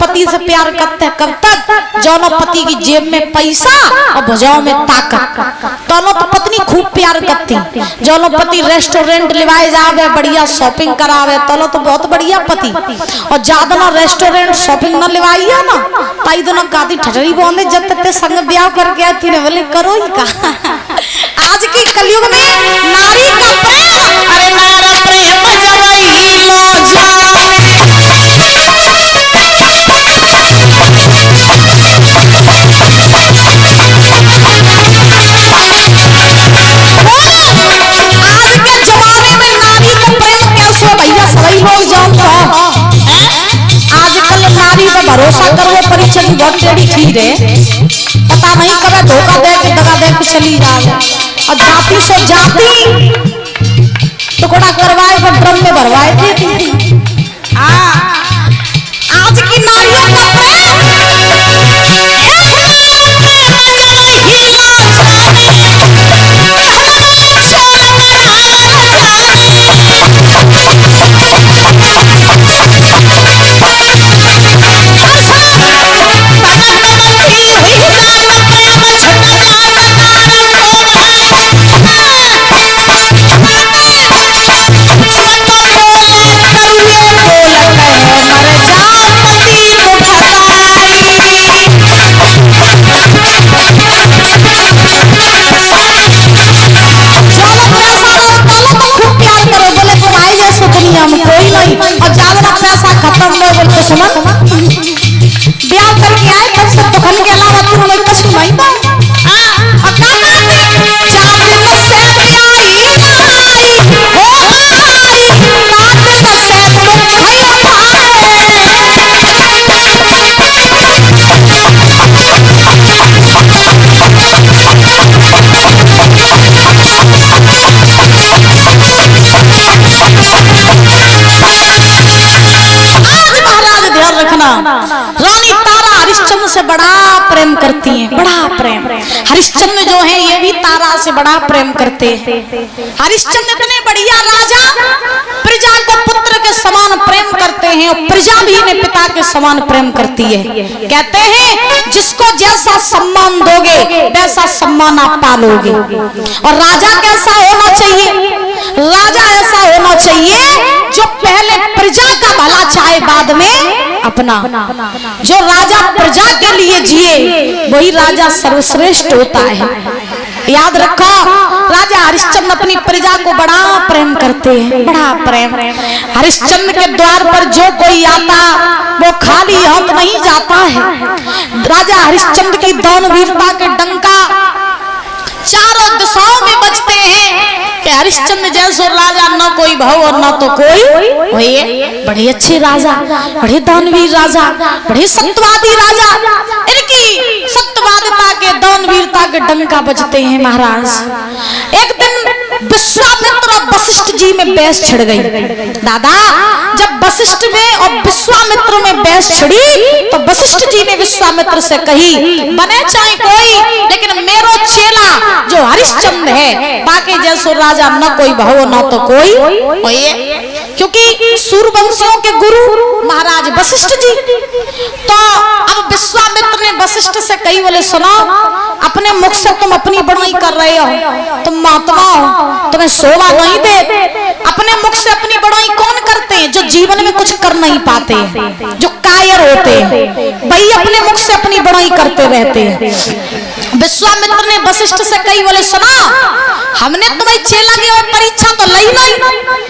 पति से प्यार करते हैं कब तक, दोनों पति की जेब में पैसा और भुजाओं में ताकत। दोनों तो पत्नी खूब प्यार करती, दोनों पति रेस्टोरेंट लिवाए जावे, बढ़िया शॉपिंग करावे, दोनों तो बहुत बढ़िया पति। और ज्यादा ना रेस्टोरेंट शॉपिंग न लिवाइया ना, ताई दोनों गादी ठटरी बोंदे जब तक संग ब्याह करके आती तूने बोले करो ही का। आज की कलयुग में नारी का प्रेम, अरे नारा प्रेम जगई मौजा। आज के जमाने में नारी का प्रेम कैसे भैया सभी लोग जानते हैं। आजकल नारी पे भरोसा करो, परीक्षा की बहुत टेढ़ी खीर है, पता नहीं कब धोखा दे के दगा दे के चली जाए। और जाति से जाति टुकड़ा करवाए तो ड्रम में भरवाए थे। आज की नारियों का प्रेम ब्याह करके आए तब सब दुखन के अलावा तुम हमें कुछ नहीं दो। और क्या चार दिन से आई हो आई रात से तुम खई रानी तारा हरिश्चंद्र से बड़ा प्रेम करती हैं, बड़ा प्रेम। हरिश्चंद्र जो है ये भी तारा से बड़ा प्रेम करते हैं। हरिश्चंद्र इतने बढ़िया राजा, प्रजा को पुत्र के समान प्रेम करते हैं और प्रजा भी इन्हें पिता के समान प्रेम करती है। कहते हैं जिसको जैसा सम्मान दोगे वैसा सम्मान आप पालोगे। और राजा कैसा होना चाहिए? राजा ऐसा होना चाहिए जो पहले प्रजा का भला चाहे बाद में अपना। जो राजा प्रजा के लिए जिए वही राजा सर्वश्रेष्ठ होता है। याद रखो, राजा हरिश्चंद्र अपनी प्रजा को बड़ा प्रेम करते हैं, बड़ा प्रेम। हरिश्चंद्र के द्वार पर जो कोई आता वो खाली हाथ नहीं जाता है। राजा हरिश्चंद्र की दानवीरता के डंका चारों दिशाओं में बजते हैं कि हरिश्चंद्र जैसो राजा न कोई भाव और न तो कोई होइए। बड़े अच्छे राजा, बड़े दानवीर राजा, बड़े सत्यवादी राजा, इनकी सत्यवादिता के दानवीरता के डंका बजते हैं महाराज। एक दिन विश्वामित्र और वशिष्ठ जी में बहस छिड़ गई। दादा, जब वशिष्ठ में और विश्वामित्र में बहस छिड़ी तो वशिष्ठ जी ने विश्वामित्र से कही बने चाहे कोई लेकिन मेरो चेला जो हरिश्चंद्र है बाकी जैसो राजा न कोई भाव न तो कोई होइए। क्योंकि सूरवंशियों के गुरु महाराज वशिष्ठ जी। तो अब विश्वामित्र ने वशिष्ठ से कही बोले सुनो, अपने मुख से तुम अपनी बड़ाई कर रहे हो, तुम महात्मा हो, तुम्हें शोभा नहीं दे। अपने मुख से अपनी बड़ाई कौन करते हैं? जो जीवन में कुछ कर नहीं पाते, जो कायर होते हैं, वही अपने मुख से अपनी बड़ाई करते रहते हैं। विश्वामित्र ने वशिष्ठ से कही बोले सुना, हमने तुम्हें चेला की और परीक्षा तो ली नहीं,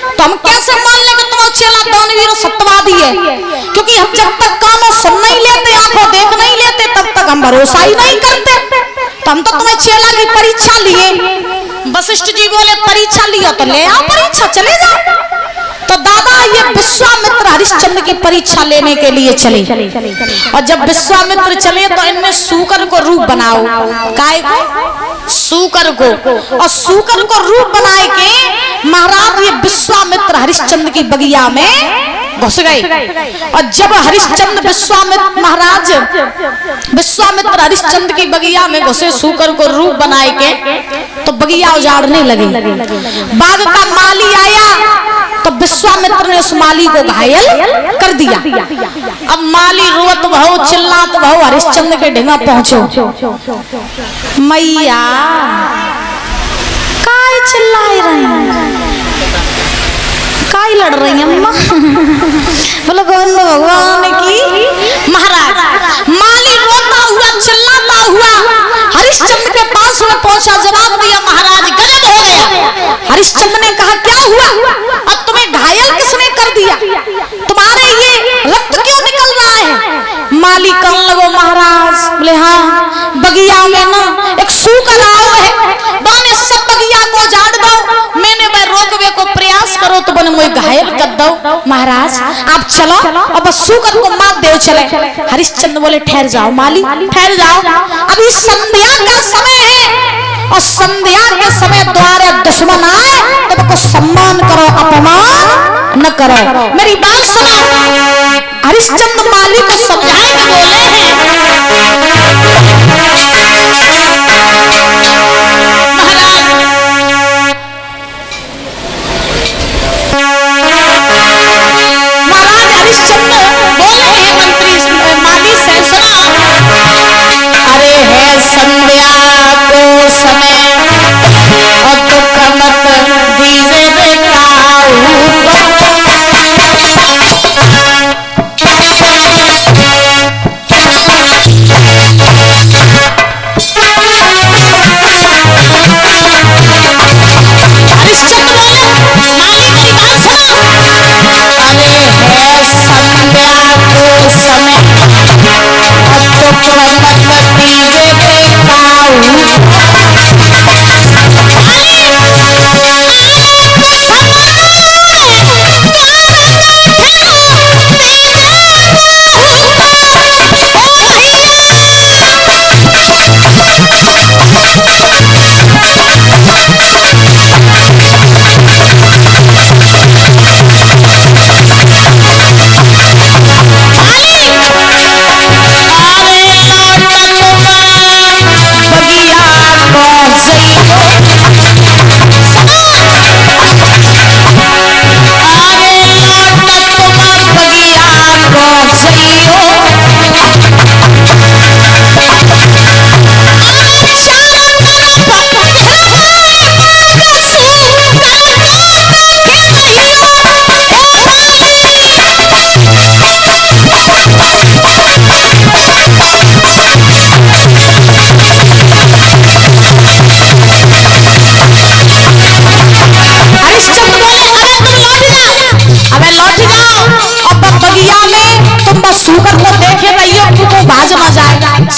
तो हम कैसे मान लेंगे तुम्हारा चेला दानवीर और सत्यवादी है? क्योंकि हम जब तक कानों सुन नहीं लेते, आंखों देख नहीं लेते, तब तक हम भरोसा ही नहीं करते। तो हम तो तुम्हें चेला की परीक्षा लिए। वशिष्ठ जी बोले परीक्षा लिया तो ले आओ परीक्षा, चले जाओ। तो दादा ये विश्वामित्र हरिश्चंद्र की परीक्षा लेने के लिए चले। और जब विश्वामित्र चले तो इनमें सूकर को रूप बनाओ, काय को? सूकर को। और सूकर को रूप बनाए के महाराज ये विश्वामित्र हरिश्चंद्र की बगिया में घुस गए। और जब हरिश्चंद्र विश्वामित्र हरिश्चंद्र की बगिया में घुसे सूकर को रूप बनाए के तो बगिया उजाड़ने लगे। बाग का माली आया तो विश्वामित्र ने उस माली को घायल कर दिया। अब माली रोत भव चिल्लात भव हरिश्चंद्र के ढिंगा पहुंचो। मैया काय चिल्लाए रही, काय लड़ रही अम्मा? बोलो गोविंद भगवान की। महाराज माली रोता हुआ चिल्लाता हुआ हरिश्चंद्र के पास में पहुंचा, जवाब दिया महाराज गलत हो गया। हरिश्चंद्र ने कहा क्या हुआ? अब तुम्हें घायल किसने कर दिया? तुम्हारे ये रक्त क्यों निकल रहा है? माली कहने लगो महाराज, बोले हाँ बगिया में ना एक सूकर आओ है, बाने सब बगिया को उजाड़ दो, मैंने वह रोकवे को प्रयास करो तो बने मुझे घायल कर दो। महाराज आप चलो और बस सूकर को मार दे चले। हरिश्चंद्र बोले ठहर जाओ माली, ठहर जाओ, अभी संध्या का समय है और संध्या के समय द्वारे दुश्मन आए तो उसको सम्मान करो, अपमान न करो। मेरी बात सुनो। हरिश्चंद्र माली को समझाए के बोले हैं महाराज हरिश्चंद्र बोले हैं मंत्री माली से, सुना अरे है संध्या को समय और दुख मत दीजे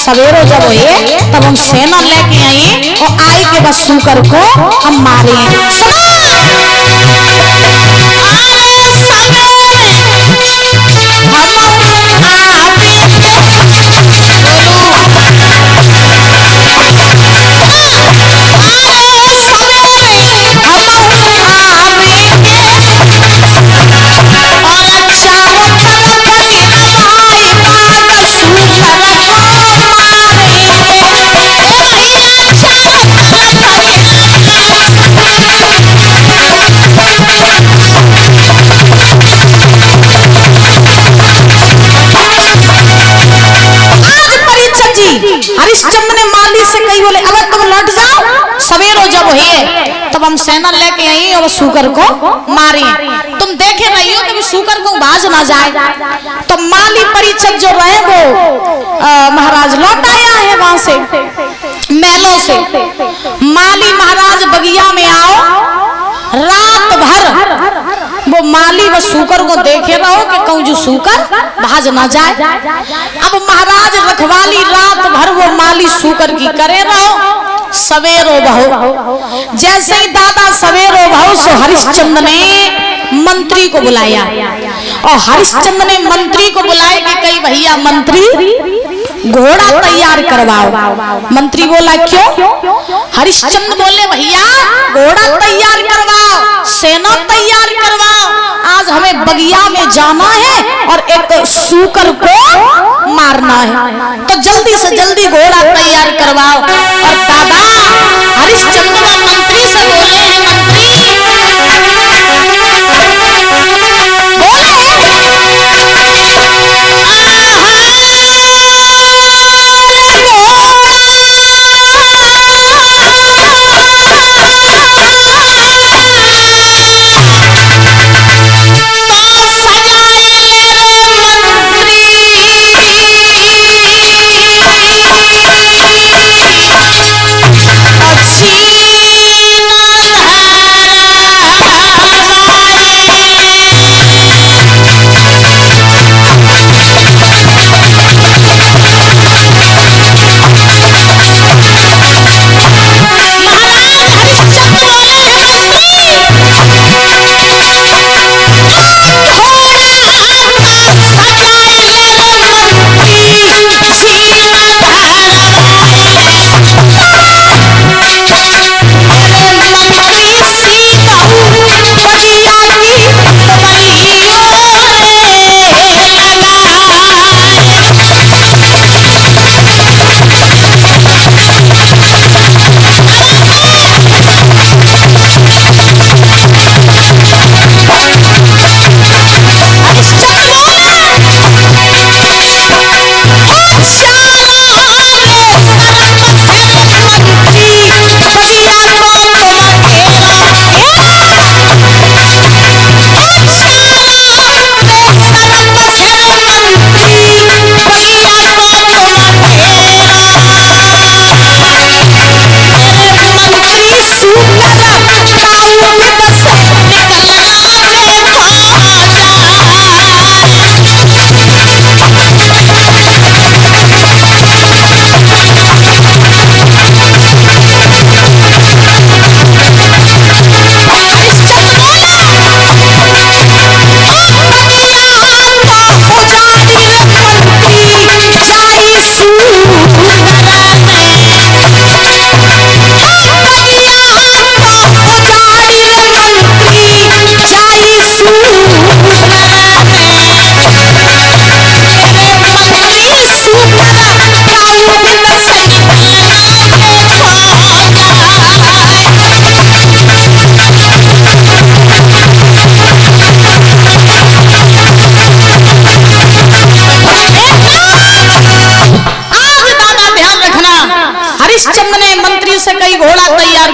सवेरे जब हुए तब हम सेना लेके आए और आई के बस सूकर को हम मारे। हरिश्चंद्र ने माली से कही बोले अगर तुम लौट जाओ, सवेरो जब हुए तब हम सेना लेके आई और सूकर को मारे, तुम देखे रही हो कभी सूकर को बाज ना जाए। तो माली परिचय जो रहे वो महाराज लौट आया है वहां से महलों से। माली महाराज बगिया में आओ, रात भर वो माली व सूकर को देखे रहो कि कहूं जो सूकर भाज ना जाए। अब महाराज रखवाली रात भर वो माली सूकर की करे रहो। सवेरो बहो, जैसे ही दादा सवेरो बहो सो हरिश्चंद्र ने मंत्री को बुलाया और हरिश्चंद्र ने मंत्री को बुलाया कि कई भैया मंत्री घोड़ा तैयार करवाओ। मंत्री बोला क्यों? हरिश्चंद्र बोले भैया घोड़ा तैयार करवाओ, सेना तैयार करवाओ, आज हमें बगिया में जाना है और एक सूकर को मारना है, तो जल्दी से जल्दी घोड़ा तैयार करवाओ। और दादा हरिश्चंद्र मंत्री से बोले हैं मंत्री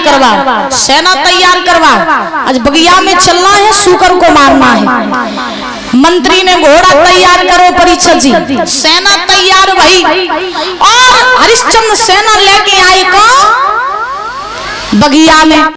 करवा, सेना तैयार करवा, आज बगिया में चलना है, सूकर को मारना है। मंत्री ने घोड़ा तैयार करो परीक्षित जी, सेना तैयार भई और हरिश्चंद्र सेना लेके आए को बगिया में।